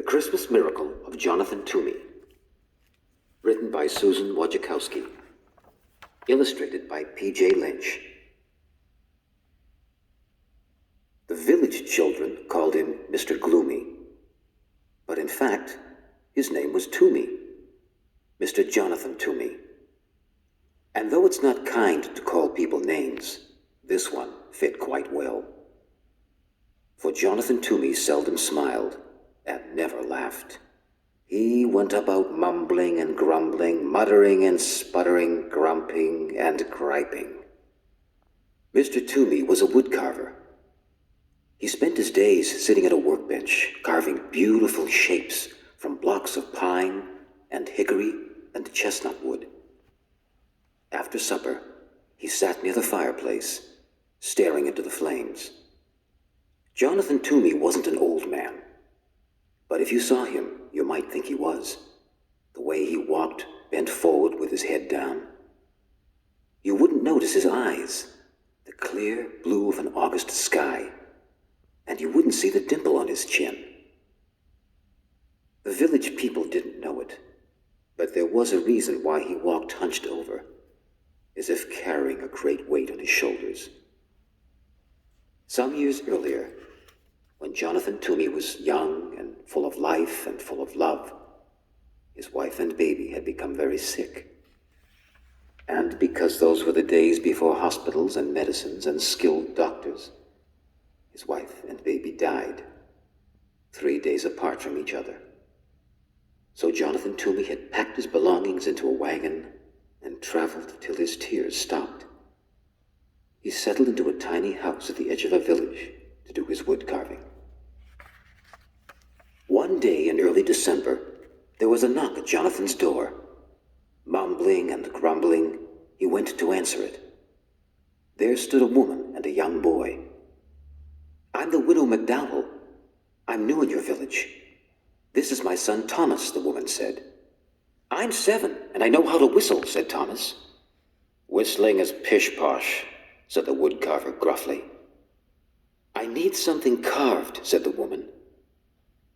Christmas Miracle of Jonathan Toomey. Written by Susan Wojciechowski. Illustrated by P.J. Lynch. The village children called him Mr. Gloomy, but in fact, his name was Toomey, Mr. Jonathan Toomey. And though it's not kind to call people names, this one fit quite well. For Jonathan Toomey seldom smiled and never laughed. He went about mumbling and grumbling, muttering and sputtering, grumping and griping. Mr. Toomey was a woodcarver. He spent his days sitting at a workbench, carving beautiful shapes from blocks of pine and hickory and chestnut wood. After supper, he sat near the fireplace, staring into the flames. Jonathan Toomey wasn't an old man, but if you saw him, you might think he was. The way he walked, bent forward with his head down. You wouldn't notice his eyes, the clear blue of an August sky, and you wouldn't see the dimple on his chin. The village people didn't know it, but there was a reason why he walked hunched over, as if carrying a great weight on his shoulders. Some years earlier, when Jonathan Toomey was young and full of life and full of love, his wife and baby had become very sick. And because those were the days before hospitals and medicines and skilled doctors, his wife and baby died, 3 days apart from each other. So Jonathan Toomey had packed his belongings into a wagon and traveled till his tears stopped. He settled into a tiny house at the edge of a village to do his wood carving. One day in early December, there was a knock at Jonathan's door. Mumbling and grumbling, he went to answer it. There stood a woman and a young boy. "I'm the widow McDowell. I'm new in your village. This is my son Thomas," the woman said. "I'm 7, and I know how to whistle," said Thomas. "Whistling is pish-posh," said the woodcarver gruffly. "I need something carved," said the woman.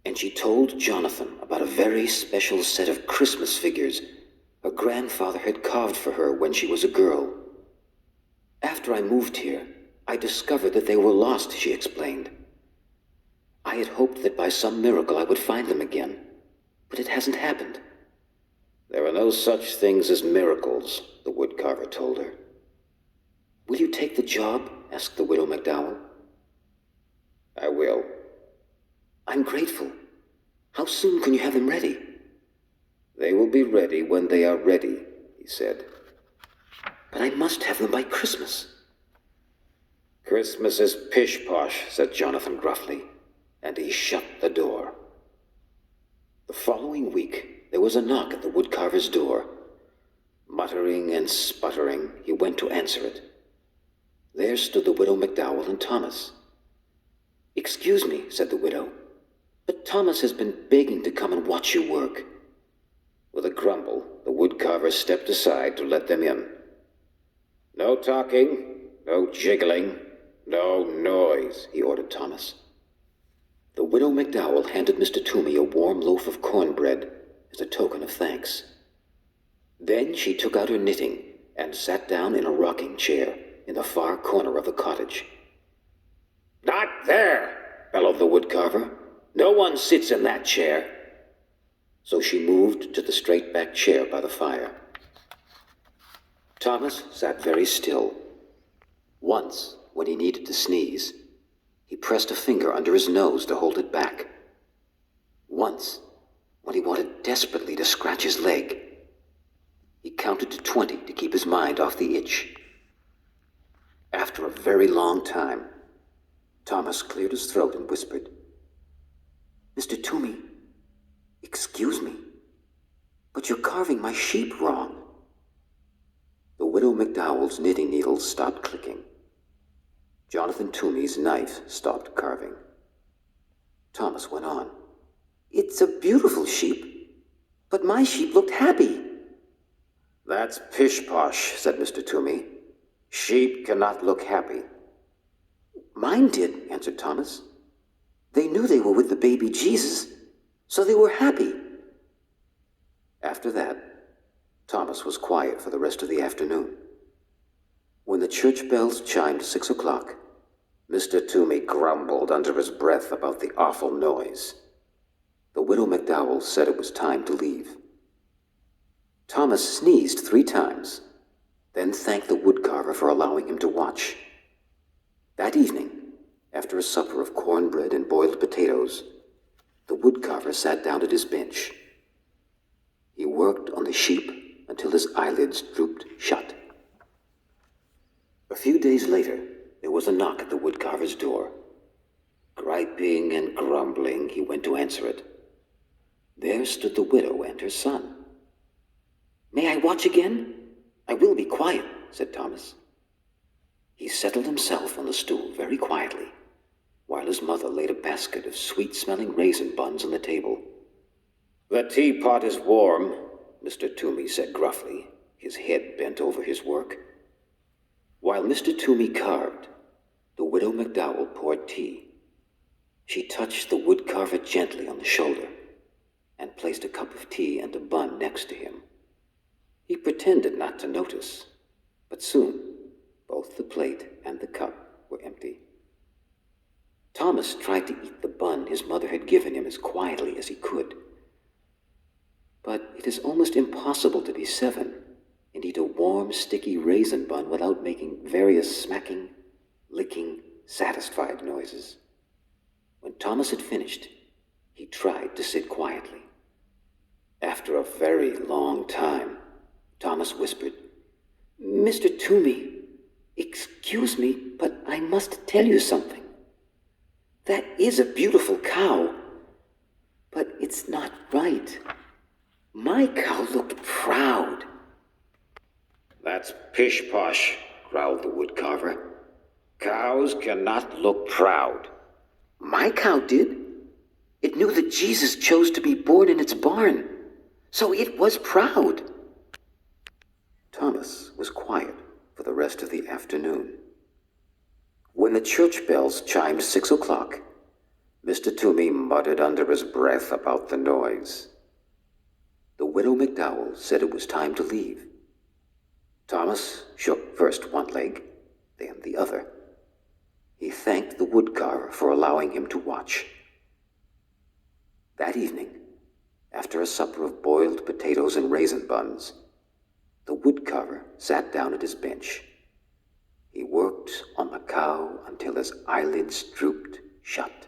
And she told Jonathan about a very special set of Christmas figures her grandfather had carved for her when she was a girl. "After I moved here, I discovered that they were lost," she explained. "I had hoped that by some miracle I would find them again, but it hasn't happened." "There are no such things as miracles," the woodcarver told her. "Will you take the job?" asked the widow McDowell. "I will." "I'm grateful. How soon can you have them ready?" "They will be ready when they are ready," he said. "But I must have them by Christmas." "Christmas is pish-posh," said Jonathan gruffly, and he shut the door. The following week, there was a knock at the woodcarver's door. Muttering and sputtering, he went to answer it. There stood the widow McDowell and Thomas. "Excuse me," said the widow, "but Thomas has been begging to come and watch you work." With a grumble, the woodcarver stepped aside to let them in. "No talking, no jiggling, no noise," he ordered Thomas. The widow McDowell handed Mr. Toomey a warm loaf of cornbread as a token of thanks. Then she took out her knitting and sat down in a rocking chair in the far corner of the cottage. "Not there!" bellowed the woodcarver. "No one sits in that chair." So she moved to the straight-back chair by the fire. Thomas sat very still. Once, when he needed to sneeze, he pressed a finger under his nose to hold it back. Once, when he wanted desperately to scratch his leg, he counted to 20 to keep his mind off the itch. After a very long time, Thomas cleared his throat and whispered, "Mr. Toomey, excuse me, but you're carving my sheep wrong." The widow McDowell's knitting needles stopped clicking. Jonathan Toomey's knife stopped carving. Thomas went on, "It's a beautiful sheep, but my sheep looked happy." "That's pish-posh," said Mr. Toomey. "Sheep cannot look happy." "Mine did," answered Thomas. "They knew they were with the baby Jesus, So they were happy. After that, Thomas was quiet for the rest of the afternoon. When the church bells chimed 6 o'clock, Mr. Toomey grumbled under his breath about the awful noise. The widow McDowell said it was time to leave. Thomas sneezed 3 times, then thanked the woodcarver for allowing him to watch. That evening, after a supper of cornbread and boiled potatoes, the woodcarver sat down at his bench. He worked on the sheep until his eyelids drooped shut. A few days later, there was a knock at the woodcarver's door. Griping and grumbling, he went to answer it. There stood the widow and her son. "May I watch again? I will be quiet," said Thomas. He settled himself on the stool very quietly, while his mother laid a basket of sweet-smelling raisin buns on the table. "The teapot is warm," Mr. Toomey said gruffly, his head bent over his work. While Mr. Toomey carved, the widow McDowell poured tea. She touched the woodcarver gently on the shoulder and placed a cup of tea and a bun next to him. He pretended not to notice, but soon both the plate and the cup were empty. Thomas tried to eat the bun his mother had given him as quietly as he could. But it is almost impossible to be 7 and eat a warm, sticky raisin bun without making various smacking, licking, satisfied noises. When Thomas had finished, he tried to sit quietly. After a very long time, Thomas whispered, "Mr. Toomey, excuse me, but I must tell you something. That is a beautiful cow, but it's not right. My cow looked proud." "That's pish-posh," growled the woodcarver. "Cows cannot look proud." "My cow did. It knew that Jesus chose to be born in its barn, so it was proud." Thomas was quiet for the rest of the afternoon. When the church bells chimed 6 o'clock, Mr. Toomey muttered under his breath about the noise. The widow McDowell said it was time to leave. Thomas shook first one leg, then the other. He thanked the woodcarver for allowing him to watch. That evening, after a supper of boiled potatoes and raisin buns, the woodcarver sat down at his bench. He worked on the cow until his eyelids drooped shut.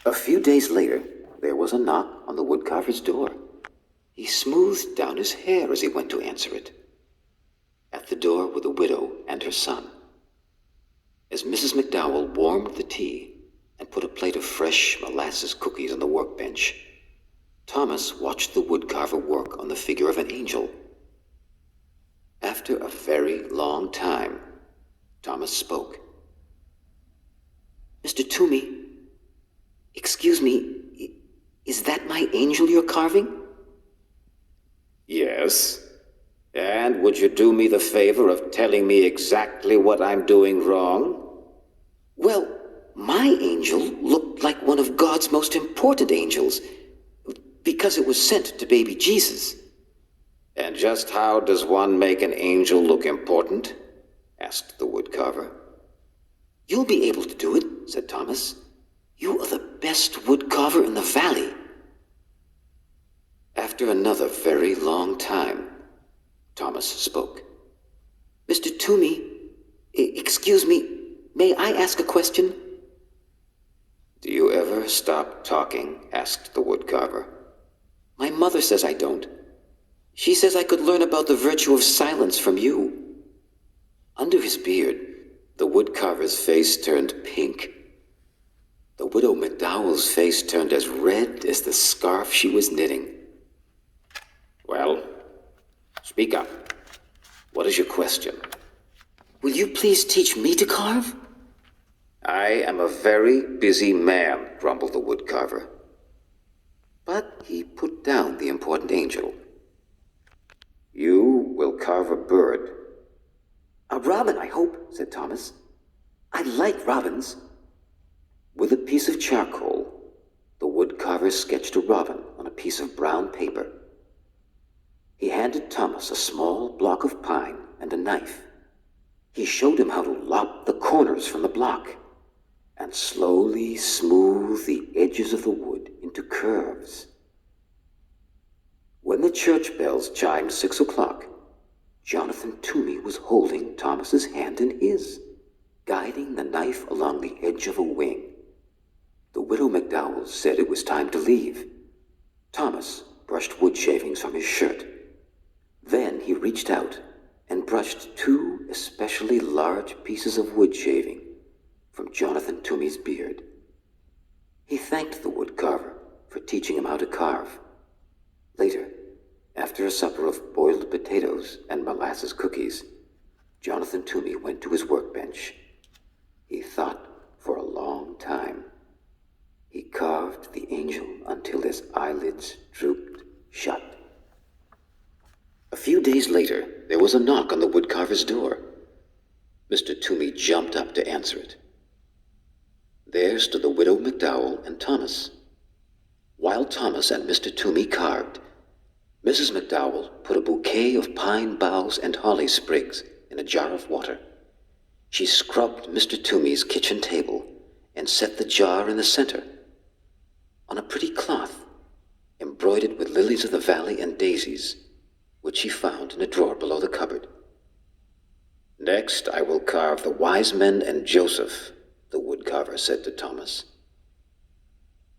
A few days later, there was a knock on the woodcarver's door. He smoothed down his hair as he went to answer it. At the door were the widow and her son. As Mrs. McDowell warmed the tea and put a plate of fresh molasses cookies on the workbench, Thomas watched the woodcarver work on the figure of an angel. After a very long time, Thomas spoke. "Mr. Toomey, excuse me, is that my angel you're carving?" "Yes. And would you do me the favor of telling me exactly what I'm doing wrong?" "Well, my angel looked like one of God's most important angels, because it was sent to baby Jesus." "And just how does one make an angel look important?" asked the woodcarver. "You'll be able to do it," said Thomas. "You are the best woodcarver in the valley." After another very long time, Thomas spoke. "Mr. Toomey, excuse me, may I ask a question?" "Do you ever stop talking?" asked the woodcarver. "My mother says I don't. She says I could learn about the virtue of silence from you." Under his beard, the woodcarver's face turned pink. The widow McDowell's face turned as red as the scarf she was knitting. "Well, speak up. What is your question?" "Will you please teach me to carve?" "I am a very busy man," grumbled the woodcarver. But he put down the important angel. "You will carve a bird." "A robin, I hope," said Thomas. "I like robins." With a piece of charcoal, the woodcarver sketched a robin on a piece of brown paper. He handed Thomas a small block of pine and a knife. He showed him how to lop the corners from the block and slowly smooth the edges of the wood into curves. When the church bells chimed 6 o'clock, Jonathan Toomey was holding Thomas's hand in his, guiding the knife along the edge of a wing. The widow McDowell said it was time to leave. Thomas brushed wood shavings from his shirt. Then he reached out and brushed 2 especially large pieces of wood shaving from Jonathan Toomey's beard. He thanked the woodcarver for teaching him how to carve. Later, after a supper of boiled potatoes and molasses cookies, Jonathan Toomey went to his workbench. He thought for a long time. He carved the angel until his eyelids drooped shut. A few days later, there was a knock on the woodcarver's door. Mr. Toomey jumped up to answer it. There stood the widow McDowell and Thomas. While Thomas and Mr. Toomey carved, Mrs. McDowell put a bouquet of pine boughs and holly sprigs in a jar of water. She scrubbed Mr. Toomey's kitchen table and set the jar in the center on a pretty cloth embroidered with lilies of the valley and daisies, which she found in a drawer below the cupboard. Next, I will carve the wise men and Joseph, the woodcarver said to Thomas.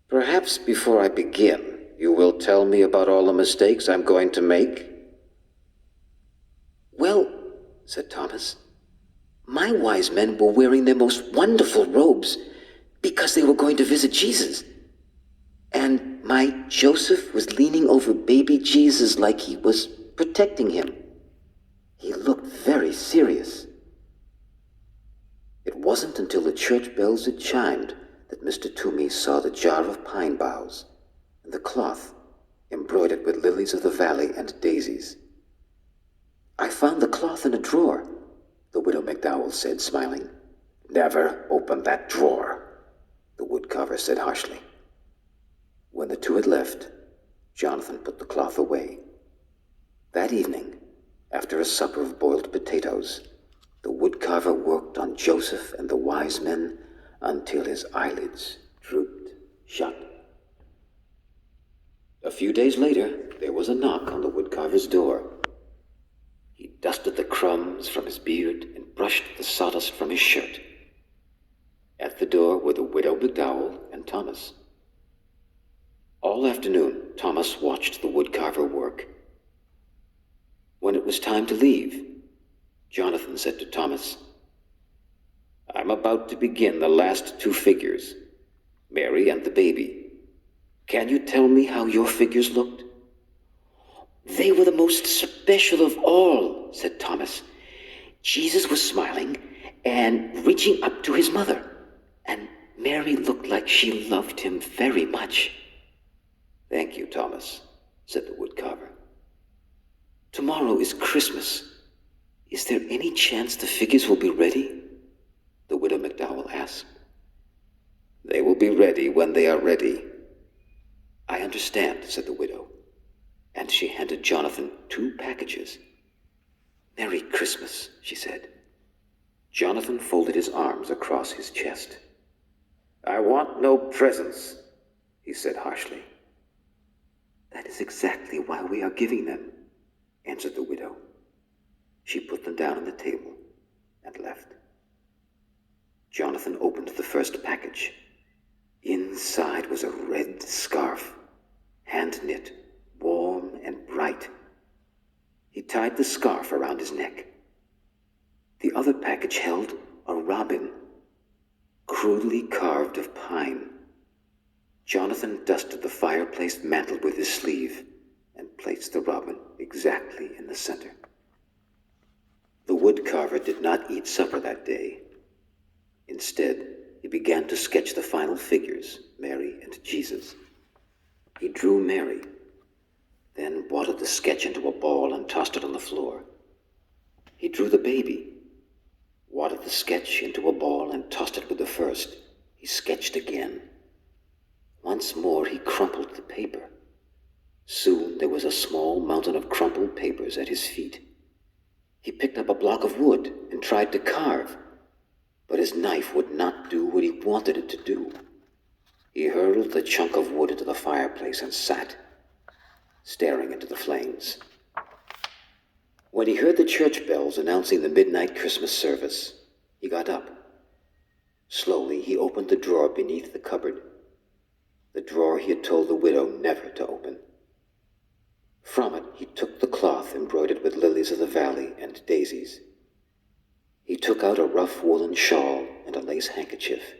Perhaps before I begin, you will tell me about all the mistakes I'm going to make? Well, said Thomas, my wise men were wearing their most wonderful robes because they were going to visit Jesus. And my Joseph was leaning over baby Jesus like he was protecting him. He looked very serious. It wasn't until the church bells had chimed that Mr. Toomey saw the jar of pine boughs and the cloth embroidered with lilies of the valley and daisies. I found the cloth in a drawer, the widow McDowell said, smiling. Never open that drawer, the woodcarver said harshly. When the two had left, Jonathan put the cloth away. That evening, after a supper of boiled potatoes, the woodcarver worked on Joseph and the wise men until his eyelids drooped shut. A few days later, there was a knock on the woodcarver's door. He dusted the crumbs from his beard and brushed the sawdust from his shirt. At the door were the widow McDowell and Thomas. All afternoon, Thomas watched the woodcarver work. When it was time to leave, Jonathan said to Thomas, I'm about to begin the last 2 figures, Mary and the baby. Can you tell me how your figures looked? They were the most special of all, said Thomas. Jesus was smiling and reaching up to his mother, and Mary looked like she loved him very much. Thank you, Thomas, said the woodcarver. Tomorrow is Christmas. Is there any chance the figures will be ready? The widow McDowell asked. They will be ready when they are ready. I understand, said the widow, and she handed Jonathan 2 packages. Merry Christmas, she said. Jonathan folded his arms across his chest. I want no presents, he said harshly. That is exactly why we are giving them, answered the widow. She put them down on the table and left. Jonathan opened the first package. Inside was a red scarf, hand-knit, warm and bright. He tied the scarf around his neck. The other package held a robin, crudely carved of pine. Jonathan dusted the fireplace mantel with his sleeve and placed the robin exactly in the center. The woodcarver did not eat supper that day. Instead, he began to sketch the final figures, Mary and Jesus. He drew Mary, then wadded the sketch into a ball and tossed it on the floor. He drew the baby, wadded the sketch into a ball and tossed it with the first. He sketched again. Once more he crumpled the paper. Soon there was a small mountain of crumpled papers at his feet. He picked up a block of wood and tried to carve, but his knife would not do what he wanted it to do. He hurled the chunk of wood into the fireplace and sat, staring into the flames. When he heard the church bells announcing the midnight Christmas service, he got up. Slowly he opened the drawer beneath the cupboard, the drawer he had told the widow never to open. From it he took the cloth embroidered with lilies of the valley and daisies. He took out a rough woolen shawl and a lace handkerchief.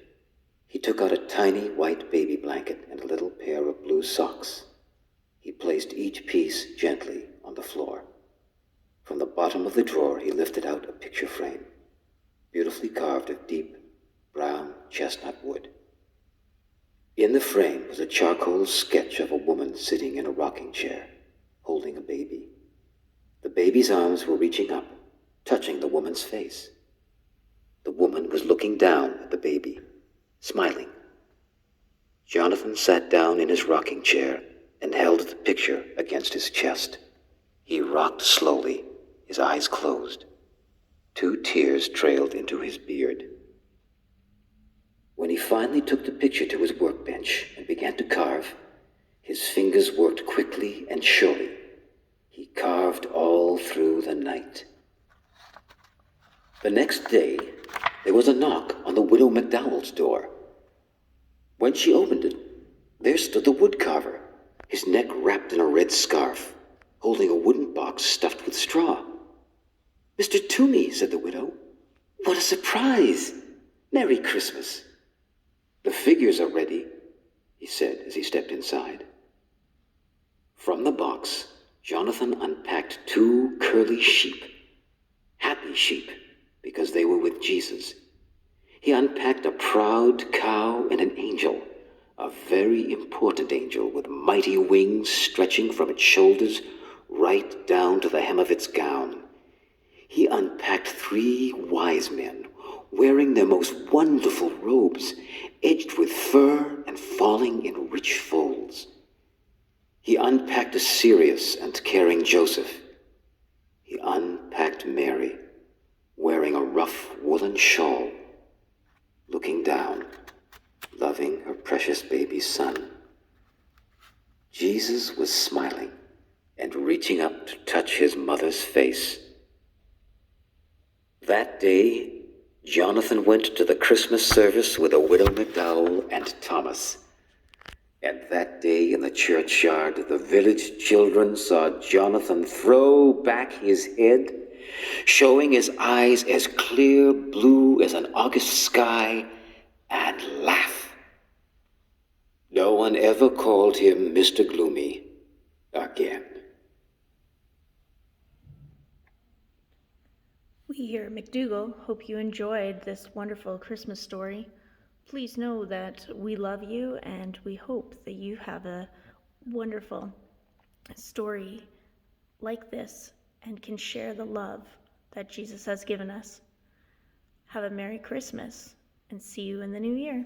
He took out a tiny white baby blanket and a little pair of blue socks. He placed each piece gently on the floor. From the bottom of the drawer he lifted out a picture frame, beautifully carved of deep brown chestnut wood. In the frame was a charcoal sketch of a woman sitting in a rocking chair, holding a baby. The baby's arms were reaching up, touching the woman's face. The woman was looking down at the baby, smiling. Jonathan sat down in his rocking chair and held the picture against his chest. He rocked slowly, his eyes closed. 2 tears trailed into his beard. When he finally took the picture to his workbench and began to carve, his fingers worked quickly and surely. He carved all through the night. The next day, there was a knock on the widow McDowell's door. When she opened it, there stood the woodcarver, his neck wrapped in a red scarf, holding a wooden box stuffed with straw. "Mr. Toomey," said the widow, "what a surprise! Merry Christmas." "The figures are ready," he said as he stepped inside. From the box, Jonathan unpacked 2 curly sheep, happy sheep, because they were with Jesus. He unpacked a proud cow and an angel, a very important angel with mighty wings stretching from its shoulders right down to the hem of its gown. He unpacked 3 wise men, wearing their most wonderful robes, edged with fur and falling in rich folds. He unpacked a serious and caring Joseph. He unpacked Mary, wearing a rough woolen shawl, looking down, loving her precious baby son. Jesus was smiling and reaching up to touch his mother's face. That day, Jonathan went to the Christmas service with the widow McDowell and Thomas. And that day in the churchyard, the village children saw Jonathan throw back his head, showing his eyes as clear blue as an August sky, and laugh. No one ever called him Mr. Gloomy again. We here at McDougall hope you enjoyed this wonderful Christmas story. Please know that we love you and we hope that you have a wonderful story like this and can share the love that Jesus has given us. Have a Merry Christmas and see you in the new year.